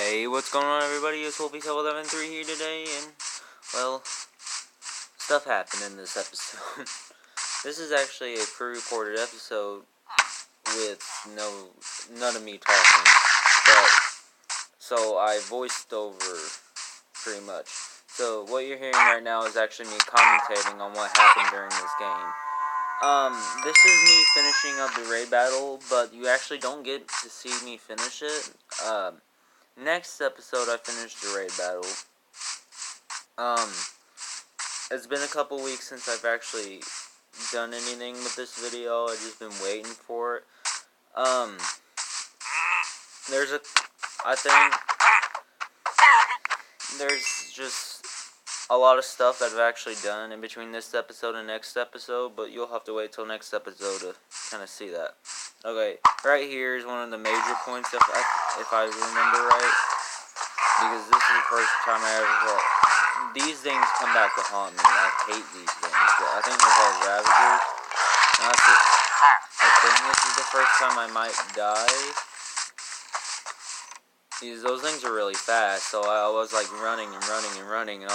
Hey, what's going on, everybody? It's Wolfy 11.3 here today, and, well, stuff happened in this episode. This is actually a pre-recorded episode with none of me talking, but, so I voiced over, pretty much. So, what you're hearing right now is actually me commentating on what happened during this game. This is me finishing up the raid battle, but you actually don't get to see me finish it. Next episode, I finished the raid battle. It's been a couple weeks since I've actually done anything with this video. I've just been waiting for it. I think there's just a lot of stuff that I've actually done in between this episode and next episode, but you'll have to wait till next episode to kind of see that. Okay, right here is one of the major points, if I remember right, because this is the first time I ever thought. These things come back to haunt me. I hate these things. I think they're called Ravagers. And I think this is the first time I might die. Because those things are really fast, so I was like running, and I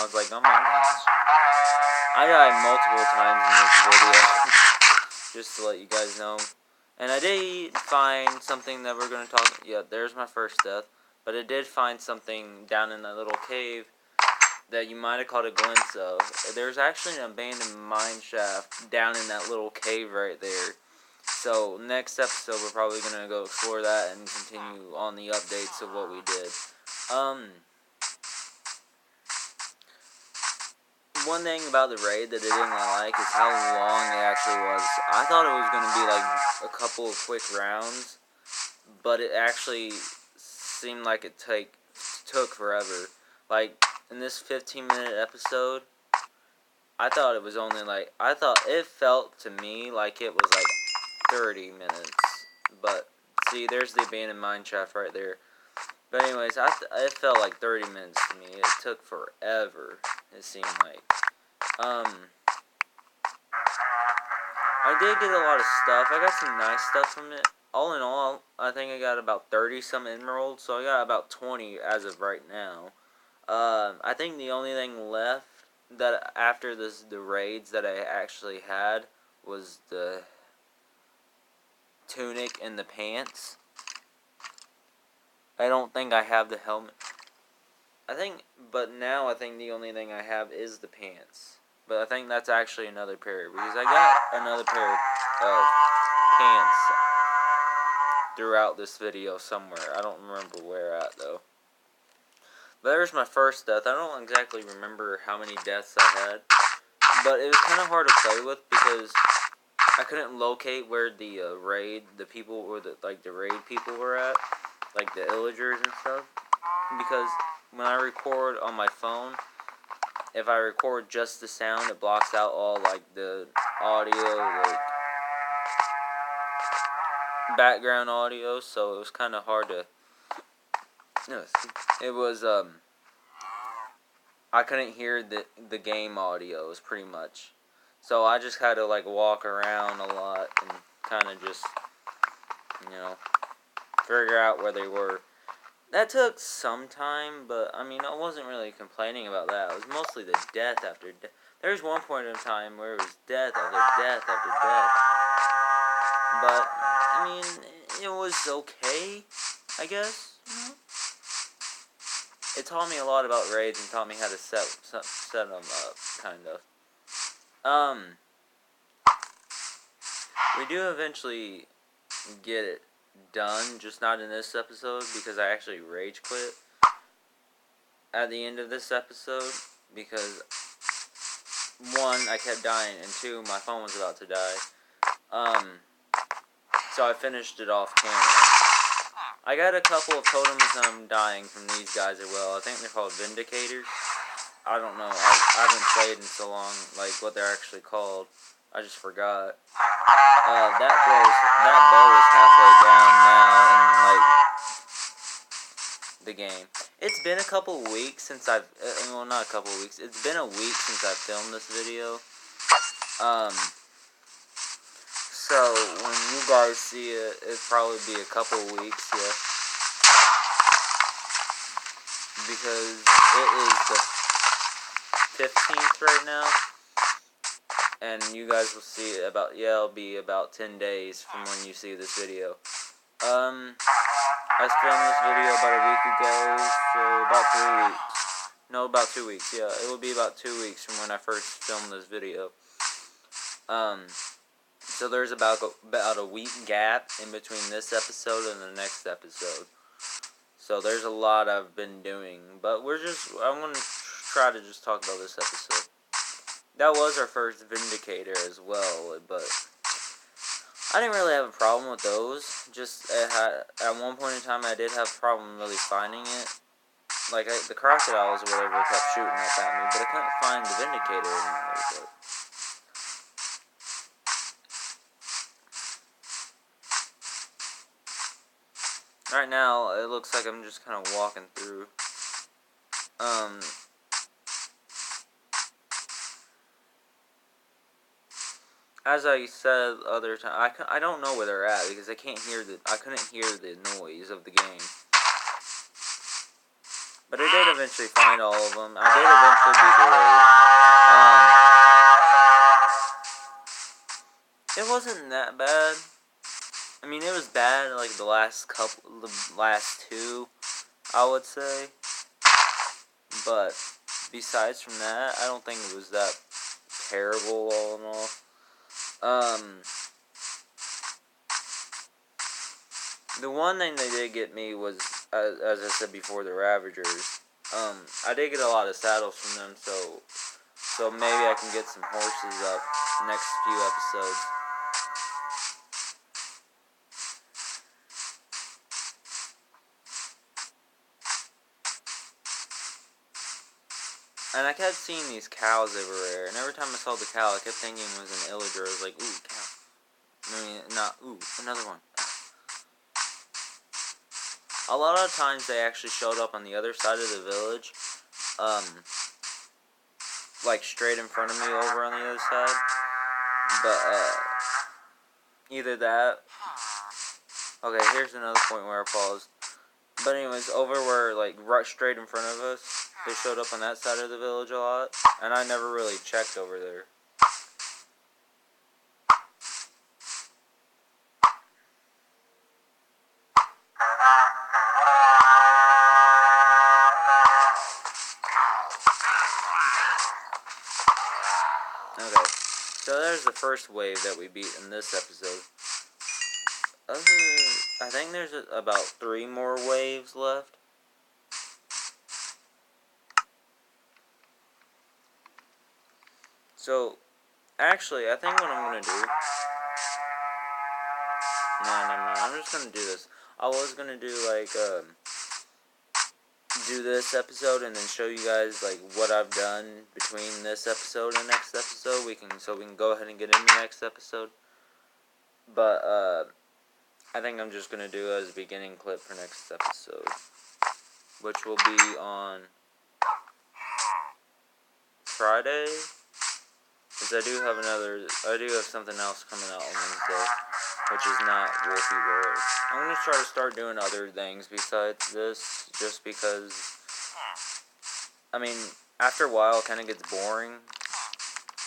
was like, oh my gosh. I died multiple times in this video, just to let you guys know. And I did find something that we're going to talk, yeah, there's my first death. But I did find something down in that little cave that you might have caught a glimpse of. There's actually an abandoned mine shaft down in that little cave right there. So, next episode, we're probably going to go explore that and continue on the updates of what we did. One thing about the raid that I didn't like is how long it actually was. I thought it was going to be like a couple of quick rounds, but it actually seemed like it took forever. Like, in this 15-minute episode, I thought it was only like, it felt to me like it was like 30 minutes, but see, there's the abandoned mine shaft right there. But anyways, it felt like 30 minutes to me. It took forever, it seemed like. I did get a lot of stuff. I got some nice stuff from it. All in all, I think I got about 30 some emeralds, so I got about 20 as of right now. I think the only thing left that after the raids that I actually had was the tunic and the pants. I don't think I have the helmet. But now I think the only thing I have is the pants. But I think that's actually another pair, because I got another pair of pants throughout this video somewhere. I don't remember where at, though. But there's my first death. I don't exactly remember how many deaths I had, but it was kind of hard to play with because I couldn't locate where the raid people were at, like the illagers and stuff. Because when I record on my phone, if I record just the sound, it blocks out all like the audio, like background audio. So it was kind of hard to. It was I couldn't hear the game audios pretty much, so I just had to like walk around a lot and kind of just, figure out where they were. That took some time, but I mean, I wasn't really complaining about that. It was mostly the death after death. There's one point in time where it was death after death after death, but I mean, it was okay, I guess. It taught me a lot about raids and taught me how to set them up, kind of. We do eventually get it done, just not in this episode, because I actually rage quit at the end of this episode, because 1, I kept dying, and 2, my phone was about to die. So I finished it off camera. I got a couple of totems I'm dying from these guys as well. I think they're called Vindicators. I don't know. I haven't played in so long, like, what they're actually called. I just forgot. That bow is halfway down now in, like, the game. It's been a couple weeks since I've, well, not a couple weeks. It's been a week since I filmed this video. So, when you guys see it, it'll probably be a couple weeks, yeah. because it is the 15th right now, and you guys will see it it'll be about 10 days from when you see this video. I filmed this video about a week ago, so about 3 weeks. No, about 2 weeks, yeah. It will be about 2 weeks from when I first filmed this video. So there's about a week gap in between this episode and the next episode. So there's a lot I've been doing, but I'm going to try to just talk about this episode. That was our first Vindicator as well, but I didn't really have a problem with those. Just at one point in time I did have a problem really finding it. Like the crocodiles or whatever kept shooting up at me, but I couldn't find the Vindicator anymore. But right now, it looks like I'm just kind of walking through. As I said other time, I don't know where they're at because I couldn't hear the noise of the game. But I did eventually find all of them. I did eventually beat the raid. It wasn't that bad. I mean, it was bad like the last two, I would say. But besides from that, I don't think it was that terrible all in all. The one thing they did get me was, as I said before, the Ravagers. I did get a lot of saddles from them, so maybe I can get some horses up next few episodes. And I kept seeing these cows everywhere, and every time I saw the cow, I kept thinking it was an illager. I was like, ooh, cow. I mean, ooh, another one. A lot of times they actually showed up on the other side of the village, like straight in front of me over on the other side. But, either that. Okay, here's another point where I paused. But anyways, over where, like, right straight in front of us, they showed up on that side of the village a lot, and I never really checked over there. Okay, so there's the first wave that we beat in this episode. I think there's about 3 more waves left. So, actually, I think what I'm going to do... No, never mind. I'm just going to do this. I was going to do, like, do this episode and then show you guys, like, what I've done between this episode and next episode. So we can go ahead and get into the next episode. But, I think I'm just going to do it as a beginning clip for next episode, which will be on Friday, because I do have something else coming out on Wednesday, which is not Wolfy World. I'm going to try to start doing other things besides this, just because, I mean, after a while it kind of gets boring,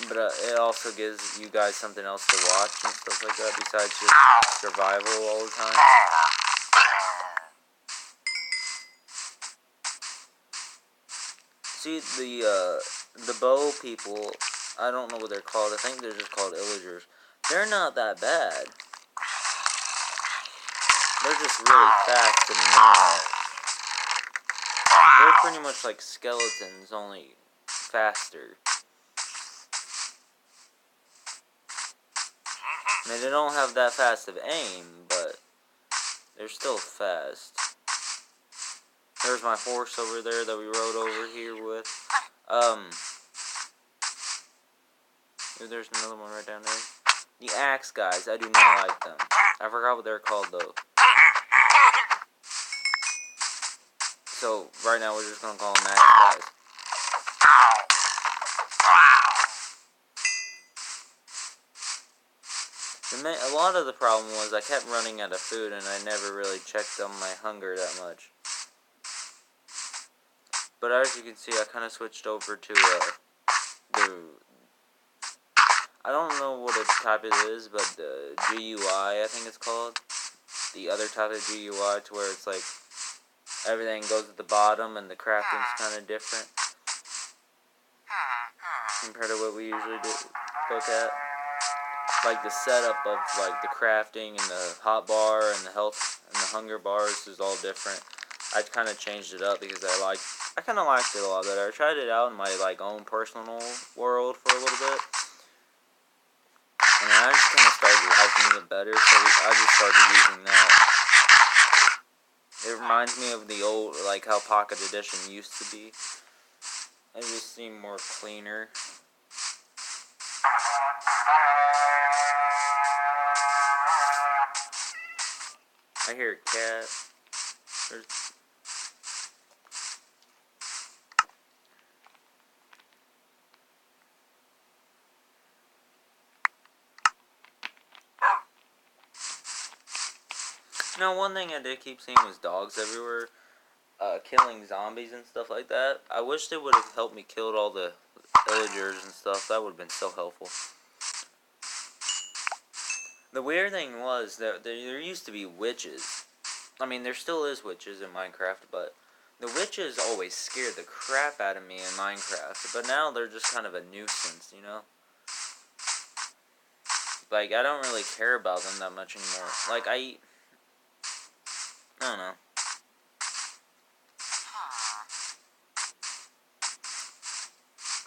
but it also gives you guys something else to watch and stuff like that, besides just survival all the time. See, the bow people, I don't know what they're called. I think they're just called illagers. They're not that bad. They're just really fast and annoying. They're pretty much like skeletons, only faster. I mean, they don't have that fast of aim, but they're still fast. There's my horse over there that we rode over here with. There's another one right down there. The axe guys, I do not like them. I forgot what they're called though. So right now we're just gonna call them axe guys. A lot of the problem was I kept running out of food and I never really checked on my hunger that much. But as you can see, I kind of switched over to the, I don't know what type it is, but the GUI, I think it's called. The other type of GUI, to where it's like everything goes at the bottom and the crafting's kind of different compared to what we usually look at. Like the setup of like the crafting and the hot bar and the health and the hunger bars is all different. I kind of changed it up because I kind of liked it a lot better. I tried it out in my like own personal world for a little bit, and I just kind of started liking it better. So I just started using that. It reminds me of the old, like how Pocket Edition used to be. It just seemed more cleaner. I hear a cat. Now, one thing I did keep seeing was dogs everywhere, killing zombies and stuff like that. I wish they would have helped me kill all the villagers and stuff. That would have been so helpful. The weird thing was that there used to be witches. I mean, there still is witches in Minecraft, but the witches always scared the crap out of me in Minecraft. But now they're just kind of a nuisance, you know? Like, I don't really care about them that much anymore. Like, I don't know.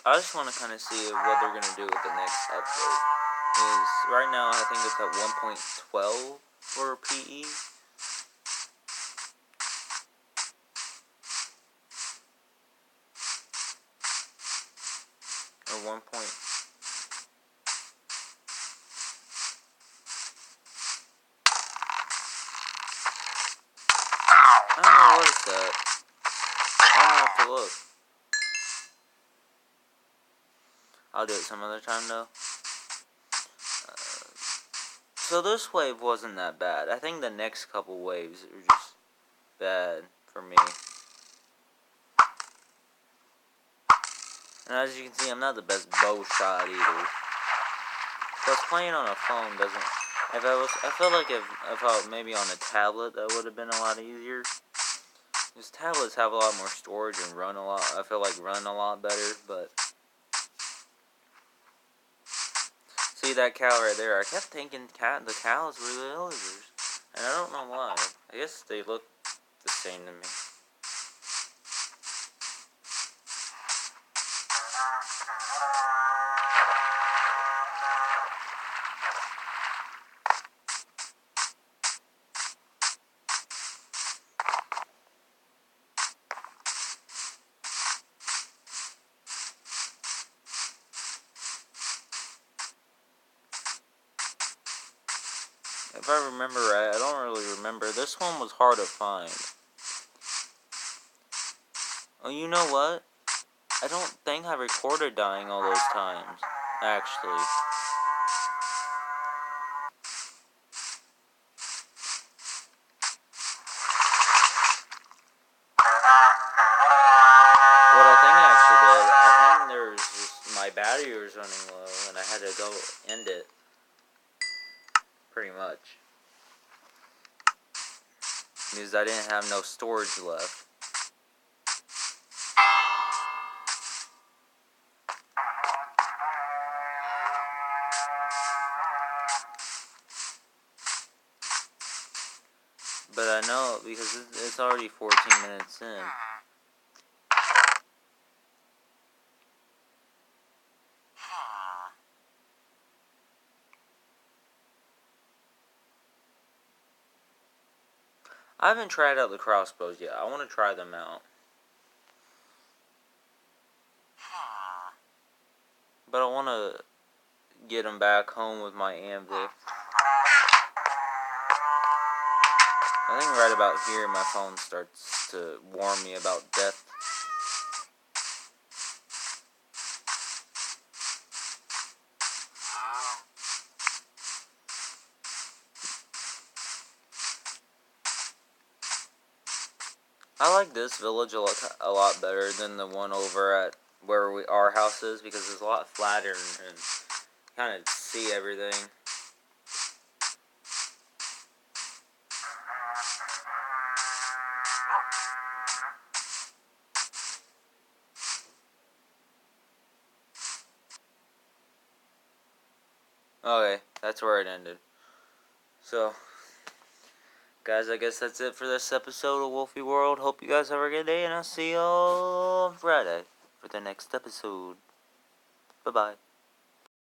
I just want to kind of see what they're going to do with the next update. Right now, I think it's at 1.12 for PE. Or 1. I don't know what it's at. I'm gonna have to look. I'll do it some other time though. So this wave wasn't that bad. I think the next couple waves are just bad for me. And as you can see, I'm not the best bow shot either. Plus, playing on a phone doesn't. I feel like if I maybe on a tablet, that would have been a lot easier. Because tablets have a lot more storage and run a lot. I feel like run a lot better, but. See that cow right there? I kept thinking the cows were the villagers, and I don't know why. I guess they look the same to me. If I remember right, I don't really remember. This one was hard to find. Oh, you know what? I don't think I recorded dying all those times, actually. What I think I actually did, I think there's just, my battery was running low, and I had to go end it. Pretty much. Because I didn't have no storage left. But I know, because it's already 14 minutes in. I haven't tried out the crossbows yet. I want to try them out. But I want to get them back home with my anvil. I think right about here my phone starts to warn me about death. I like this village a lot better than the one over at where our house is, because it's a lot flatter and kind of see everything. Okay, that's where it ended. So, guys, I guess that's it for this episode of Wolfy World. Hope you guys have a good day, and I'll see you all on Friday for the next episode. Bye-bye.